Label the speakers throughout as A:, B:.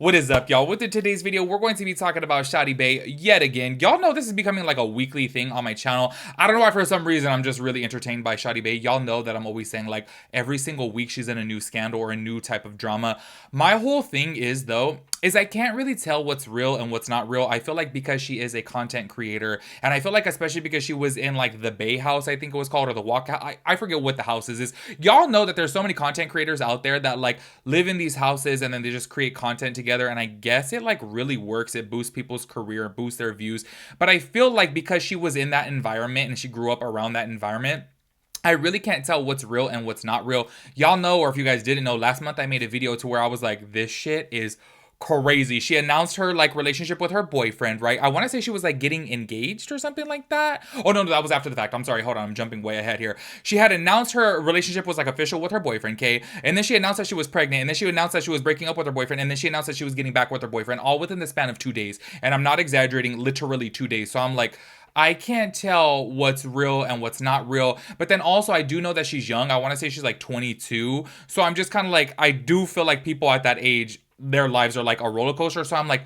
A: What is up, y'all? With today's video, we're going to be talking about Shawty Bae yet again. Y'all know this is becoming like a weekly thing on my channel. I don't know why, for some reason, I'm just really entertained by Shawty Bae. Y'all know that I'm always saying like every single week she's in a new scandal or a new type of drama. My whole thing is though, is I can't really tell what's real and what's not real. I feel like because she is a content creator, and I feel like especially because she was in like the Bay House, I think it was called, or the Walk House. I forget what the house is. Y'all know that there's so many content creators out there that like live in these houses and then they just create content together, and I guess it like really works. It boosts people's career, boosts their views. But I feel like because she was in that environment and she grew up around that environment, I really can't tell what's real and what's not real. Y'all know, or if you guys didn't know, last month I made a video to where I was like, this shit is crazy. She announced her like relationship with her boyfriend, right? I want to say she was like getting engaged or something like that. Oh no, that was after the fact. I'm sorry, hold on, I'm jumping way ahead here. She had announced her relationship was like official with her boyfriend, okay? And then she announced that she was pregnant, and then she announced that she was breaking up with her boyfriend, and then she announced that she was getting back with her boyfriend, all within the span of 2 days. And I'm not exaggerating, literally 2 days. So I'm like, I can't tell what's real and what's not real. But then also, I do know that she's young. I want to say she's like 22. So I'm just kind of like, I do feel like people at that age, their lives are like a roller coaster. So I'm like,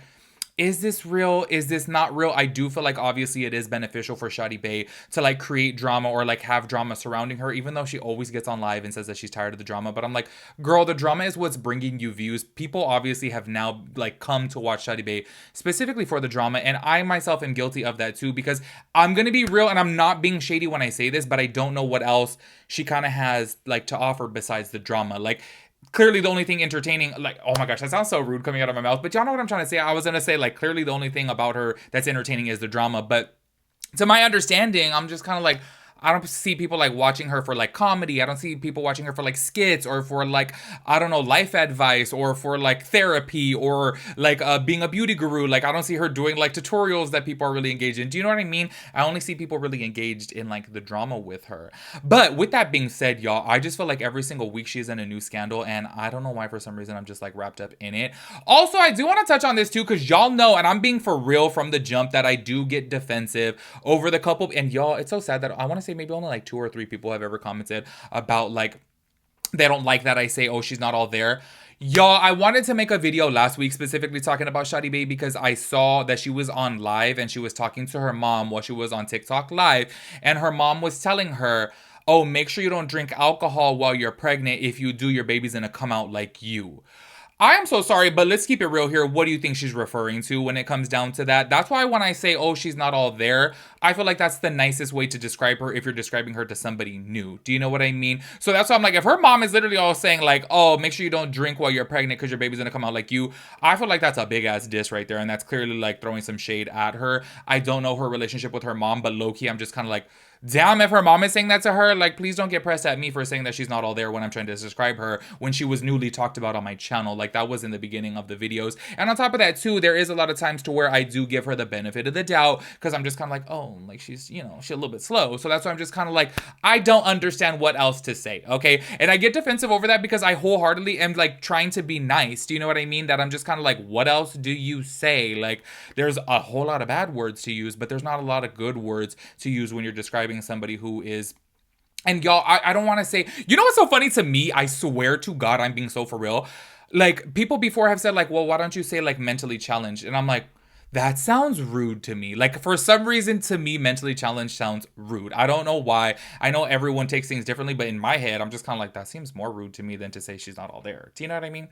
A: is this real? Is this not real? I do feel like obviously it is beneficial for Shawty Bae to like create drama or like have drama surrounding her, even though she always gets on live and says that she's tired of the drama. But I'm like, girl, the drama is what's bringing you views. People obviously have now like come to watch Shawty Bae specifically for the drama. And I myself am guilty of that too, because I'm going to be real and I'm not being shady when I say this, but I don't know what else she kind of has like to offer besides the drama. Like, clearly the only thing entertaining, like, oh my gosh, that sounds so rude coming out of my mouth, but y'all know what I'm trying to say. I was gonna say like clearly the only thing about her that's entertaining is the drama, but to my understanding, I'm just kind of like, I don't see people like watching her for like comedy. I don't see people watching her for like skits or for like, I don't know, life advice or for like therapy or like being a beauty guru. Like, I don't see her doing like tutorials that people are really engaged in. Do you know what I mean? I only see people really engaged in like the drama with her. But with that being said, y'all, I just feel like every single week she's in a new scandal, and I don't know why for some reason I'm just like wrapped up in it. Also, I do want to touch on this too, because y'all know, and I'm being for real from the jump, that I do get defensive over the couple. And y'all, it's so sad that I want to say maybe only like 2 or 3 people have ever commented about like they don't like that I say, oh, she's not all there. Y'all, I wanted to make a video last week specifically talking about Shawty Bae because I saw that she was on live and she was talking to her mom while she was on TikTok live, and her mom was telling her, oh, make sure you don't drink alcohol while you're pregnant. If you do, your baby's gonna come out like you. I am so sorry, but let's keep it real here. What do you think she's referring to when it comes down to that? That's why when I say, oh, she's not all there, I feel like that's the nicest way to describe her if you're describing her to somebody new. Do you know what I mean? So that's why I'm like, if her mom is literally all saying like, oh, make sure you don't drink while you're pregnant because your baby's gonna come out like you, I feel like that's a big ass diss right there. And that's clearly like throwing some shade at her. I don't know her relationship with her mom, but low-key, I'm just kind of like, damn, if her mom is saying that to her, like, please don't get pressed at me for saying that she's not all there when I'm trying to describe her when she was newly talked about on my channel. Like, that was in the beginning of the videos. And on top of that, too, there is a lot of times to where I do give her the benefit of the doubt because I'm just kind of like, oh, like, she's, you know, she's a little bit slow. So that's why I'm just kind of like, I don't understand what else to say, okay? And I get defensive over that because I wholeheartedly am, like, trying to be nice. Do you know what I mean? That I'm just kind of like, what else do you say? Like, there's a whole lot of bad words to use, but there's not a lot of good words to use when you're describing somebody who is. And y'all, I don't want to say, you know what's so funny to me? I swear to God, I'm being so for real. Like, people before have said like, well, why don't you say like mentally challenged? And I'm like, that sounds rude to me. Like, for some reason, to me, mentally challenged sounds rude. I don't know why. I know everyone takes things differently, but in my head, I'm just kind of like, that seems more rude to me than to say she's not all there. Do you know what I mean?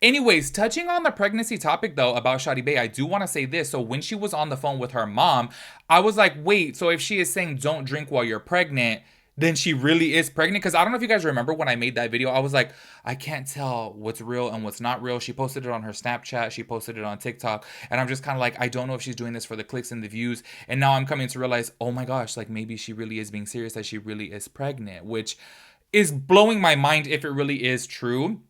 A: Anyways, touching on the pregnancy topic, though, about Shawty Bae, I do want to say this. So when she was on the phone with her mom, I was like, wait, so if she is saying don't drink while you're pregnant, then she really is pregnant? Because I don't know if you guys remember when I made that video, I was like, I can't tell what's real and what's not real. She posted it on her Snapchat. She posted it on TikTok. And I'm just kind of like, I don't know if she's doing this for the clicks and the views. And now I'm coming to realize, oh my gosh, like maybe she really is being serious, that she really is pregnant, which is blowing my mind if it really is true.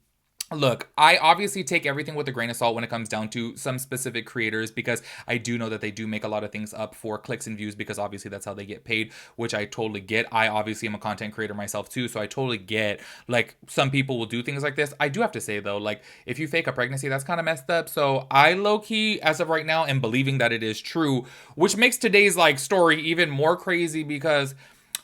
A: Look, I obviously take everything with a grain of salt when it comes down to some specific creators, because I do know that they do make a lot of things up for clicks and views, because obviously that's how they get paid, which I totally get. I obviously am a content creator myself too, so I totally get, like, some people will do things like this. I do have to say though, like, if you fake a pregnancy, that's kind of messed up. So I low-key, as of right now, am believing that it is true, which makes today's like story even more crazy, because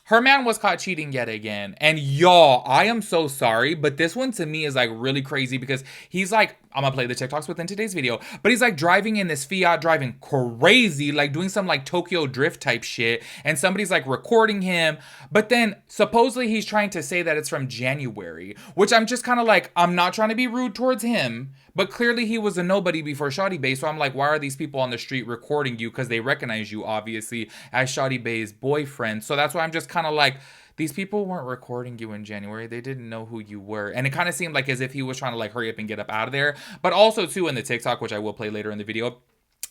A: Her man was caught cheating yet again. And y'all, I am so sorry, but this one to me is like really crazy because he's like, I'm gonna play the TikToks within today's video, but he's like driving in this Fiat, driving crazy, like doing some like Tokyo drift type shit, and somebody's like recording him. But then supposedly he's trying to say that it's from January, which I'm just kind of like, I'm not trying to be rude towards him, but clearly he was a nobody before Shawty Bae. So I'm like, why are these people on the street recording you? Because they recognize you obviously as Shawty Bae's boyfriend. So that's why I'm just kind of like, these people weren't recording you in January. They didn't know who you were. And it kind of seemed like as if he was trying to like hurry up and get up out of there. But also too in the TikTok, which I will play later in the video,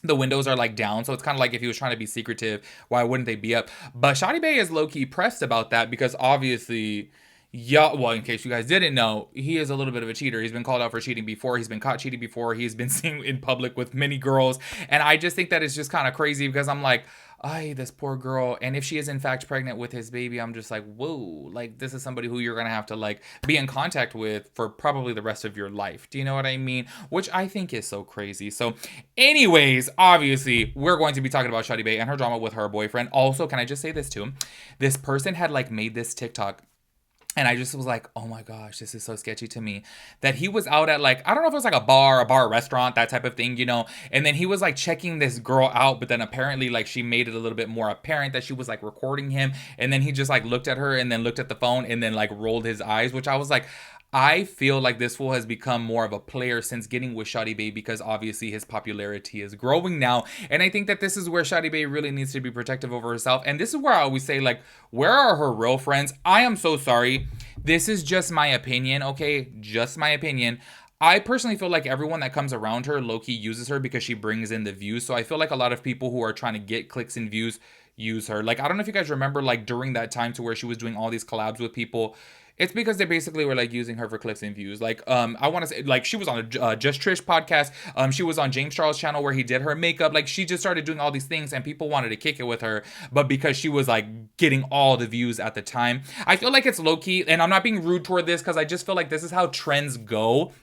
A: the windows are like down, so it's kind of like if he was trying to be secretive, why wouldn't they be up? But Shawty Bae is low-key pressed about that because obviously, yeah, well, in case you guys didn't know, he is a little bit of a cheater. He's been called out for cheating before. He's been caught cheating before. He's been seen in public with many girls. And I just think that it's just kind of crazy because I'm like, ay, this poor girl. And if she is in fact pregnant with his baby, I'm just like, whoa, like this is somebody who you're going to have to like be in contact with for probably the rest of your life. Do you know what I mean? Which I think is so crazy. So anyways, obviously we're going to be talking about Shawty Bae and her drama with her boyfriend. Also, can I just say this too? This person had like made this TikTok and I just was like, oh my gosh, this is so sketchy to me. That he was out at like, I don't know if it was like a bar, restaurant, that type of thing, you know? And then he was like checking this girl out, but then apparently like she made it a little bit more apparent that she was like recording him. And then he just like looked at her and then looked at the phone and then like rolled his eyes, which I was like, I feel like this fool has become more of a player since getting with Shawty Bae because obviously his popularity is growing now. And I think that this is where Shawty Bae really needs to be protective over herself. And this is where I always say, like, where are her real friends? I am so sorry. This is just my opinion, okay? Just my opinion. I personally feel like everyone that comes around her low-key uses her because she brings in the views. So I feel like a lot of people who are trying to get clicks and views use her. Like, I don't know if you guys remember, like, during that time to where she was doing all these collabs with people. It's because they basically were like using her for clicks and views. Like, I want to say, like, she was on a Just Trish podcast. She was on James Charles' channel where he did her makeup. Like, she just started doing all these things, and people wanted to kick it with her. But because she was like getting all the views at the time, I feel like it's low key. And I'm not being rude toward this because I just feel like this is how trends go.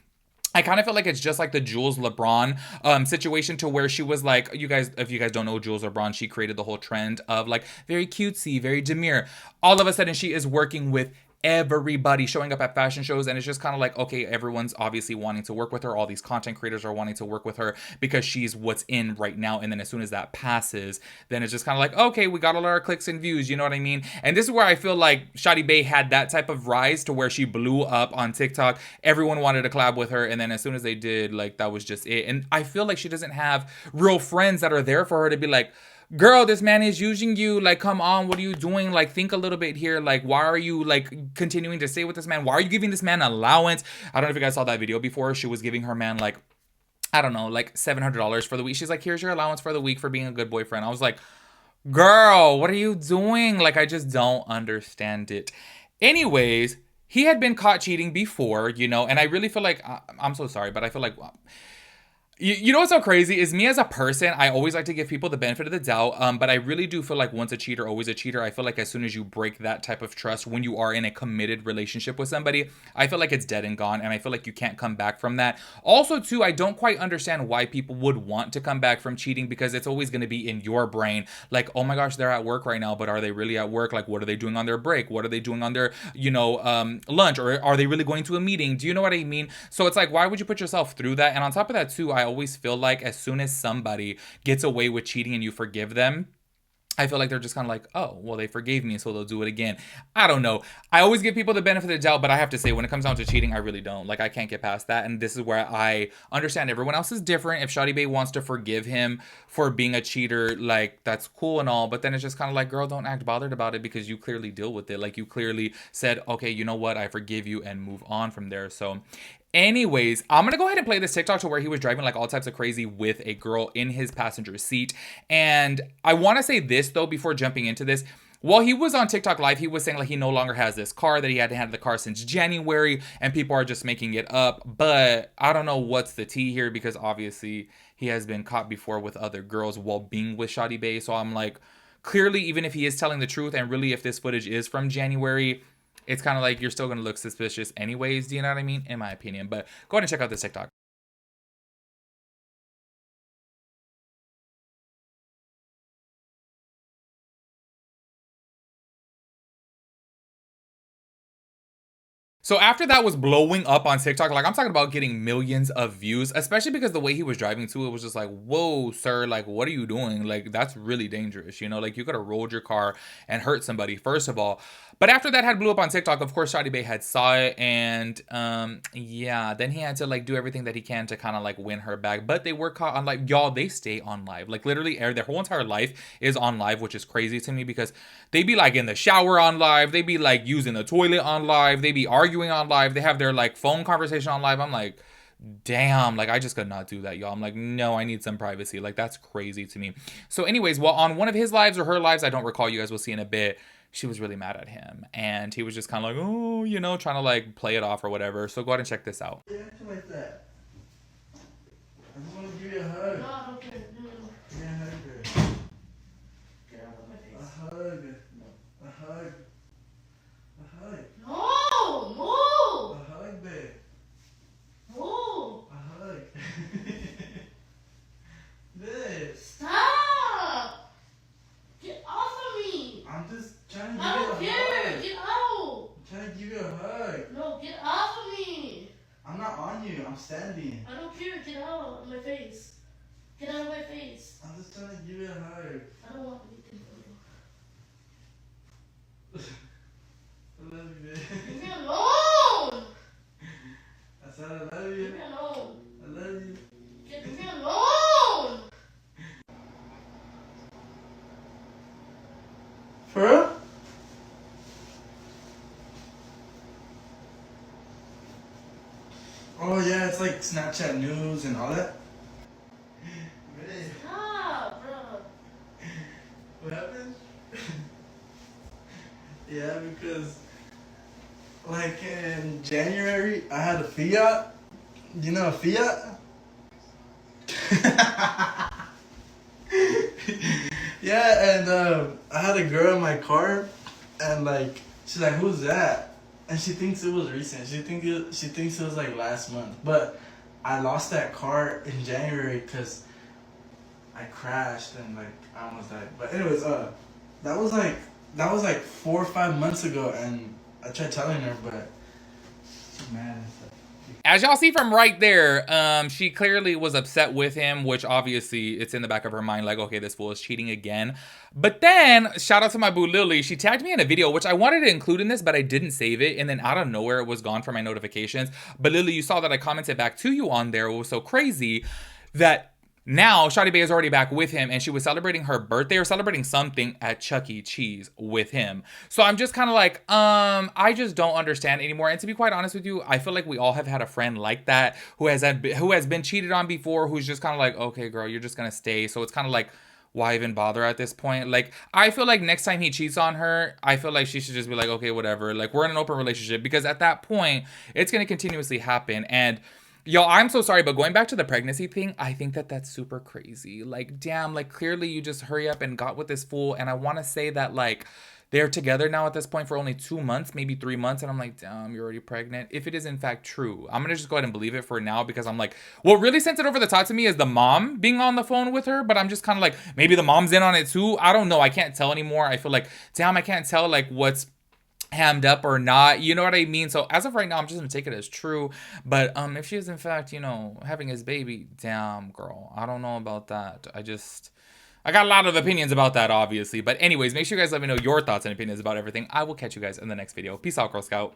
A: I kind of feel like it's just like the Jules LeBron situation to where she was like, you guys, if you guys don't know Jules LeBron, she created the whole trend of like very cutesy, very demure. All of a sudden she is working with everybody, showing up at fashion shows, and it's just kind of like, okay, everyone's obviously wanting to work with her. All these content creators are wanting to work with her because she's what's in right now. And then as soon as that passes, then it's just kind of like, okay, we got a lot of clicks and views, you know what I mean? And this is where I feel like Shawty Bae had that type of rise to where she blew up on TikTok. Everyone wanted to collab with her, and then as soon as they did, like, that was just it. And I feel like she doesn't have real friends that are there for her to be like, girl, this man is using you. Like, come on, what are you doing? Like, think a little bit here. Like, why are you like continuing to stay with this man? Why are you giving this man allowance? I don't know if you guys saw that video before. She was giving her man like, I don't know, like $700 for the week. She's like, here's your allowance for the week for being a good boyfriend. I was like, girl, what are you doing? Like, I just don't understand it. Anyways, he had been caught cheating before, you know, and I really feel like, I'm so sorry, but I feel like you know what's so crazy is me as a person, I always like to give people the benefit of the doubt, but I really do feel like once a cheater, always a cheater. I feel like as soon as you break that type of trust, when you are in a committed relationship with somebody, I feel like it's dead and gone, and I feel like you can't come back from that. Also, too, I don't quite understand why people would want to come back from cheating because it's always going to be in your brain, like, oh my gosh, they're at work right now, but are they really at work? Like, what are they doing on their break? What are they doing on their, lunch? Or are they really going to a meeting? Do you know what I mean? So it's like, why would you put yourself through that? And on top of that, too, I always feel like as soon as somebody gets away with cheating and you forgive them, I feel like they're just kind of like, oh, well, they forgave me, so they'll do it again. I don't know. I always give people the benefit of the doubt, but I have to say, when it comes down to cheating, I really don't. Like, I can't get past that. And this is where I understand everyone else is different. If Shawty Bae wants to forgive him for being a cheater, like, that's cool and all. But then it's just kind of like, girl, don't act bothered about it because you clearly deal with it. Like, you clearly said, okay, you know what? I forgive you and move on from there. So anyways, I'm gonna go ahead and play this TikTok to where he was driving like all types of crazy with a girl in his passenger seat. And I want to say this though before jumping into this. While he was on TikTok live, he was saying like he no longer has this car, that he hadn't had the car since January, and people are just making it up. But I don't know what's the tea here because obviously he has been caught before with other girls while being with Shawty Bae. So I'm like, clearly, even if he is telling the truth, and really if this footage is from January, it's kind of like you're still going to look suspicious anyways. Do you know what I mean? In my opinion. But go ahead and check out this TikTok. So after that was blowing up on TikTok, like I'm talking about getting millions of views, especially because the way he was driving too, it was just like, whoa, sir, like what are you doing? Like that's really dangerous, you know? Like you could have rolled your car and hurt somebody, first of all. But after that had blew up on TikTok, of course, Shawty Bae had saw it, and yeah, then he had to like do everything that he can to kind of like win her back. But they were caught on live, y'all. They stay on live, like literally, their whole entire life is on live, which is crazy to me because they be like in the shower on live, they be like using the toilet on live, they be arguing on live, they have their like phone conversation on live. I'm like, damn, like I just could not do that, y'all. I'm like, no, I need some privacy. Like that's crazy to me. So anyways, well, on one of his lives or her lives, I don't recall, you guys will see in a bit, she was really mad at him and he was just kind of like, oh, you know, trying to like play it off or whatever. So go ahead and check this out.
B: Yeah, like that. I just want to give you a hug. No, I don't care. No. Yeah, hug her. Get out of my face. A hug. No. A hug. A hug. No! Move! A hug, babe. Move! A hug. Babe. Stop! Get off of me! I'm just trying to give you a hug. I don't care. Get out! I'm trying to give you a hug. No, get off of me! I'm not on you. I'm standing. I don't care. Get out of my face. Get out of my face. I'm just trying to give you a hug. I don't want anything from you. I love you, babe. Leave me alone! I said I love you. Leave me alone. I love you. Leave me alone! For real? Oh yeah, it's like Snapchat news and all that. Stop, bro. What happened? Yeah, because like in January, I had a Fiat. You know a Fiat? Yeah, and I had a girl in my car, and like she's like, "Who's that?" And she thinks it was recent. She thinks it was like last month. But I lost that car in January because I crashed and like I almost died. But anyways, that was like 4 or 5 months ago, and I tried telling her, but she's mad and stuff.
A: As y'all see from right there, she clearly was upset with him, which obviously it's in the back of her mind, like, okay, this fool is cheating again. But then, shout out to my boo Lily, she tagged me in a video, which I wanted to include in this, but I didn't save it, and then out of nowhere, it was gone from my notifications. But Lily, you saw that I commented back to you on there. It was so crazy that now, Shawty Bae is already back with him, and she was celebrating her birthday or celebrating something at Chuck E. Cheese with him. So I'm just kind of like, I just don't understand anymore. And to be quite honest with you, I feel like we all have had a friend like that who has been cheated on before, who's just kind of like, okay, girl, you're just gonna stay. So it's kind of like, why even bother at this point? Like, I feel like next time he cheats on her, I feel like she should just be like, okay, whatever. Like, we're in an open relationship, because at that point, it's gonna continuously happen. And yo, I'm so sorry, but going back to the pregnancy thing, I think that that's super crazy. Like, damn, like, clearly you just hurry up and got with this fool. And I want to say that, like, they're together now at this point for only 2 months, maybe 3 months. And I'm like, damn, you're already pregnant. If it is in fact true, I'm going to just go ahead and believe it for now, because I'm like, what really sent it over the top to me is the mom being on the phone with her. But I'm just kind of like, maybe the mom's in on it too. I don't know. I can't tell anymore. I feel like, damn, I can't tell, like, what's hammed up or not, you know what I mean? So as of right now, I'm just gonna take it as true. But if she is in fact, you know, having his baby, damn, girl, I don't know about that. I got a lot of opinions about that, obviously. But anyways, make sure you guys let me know your thoughts and opinions about everything. I will catch you guys in the next video. Peace out, Girl Scout.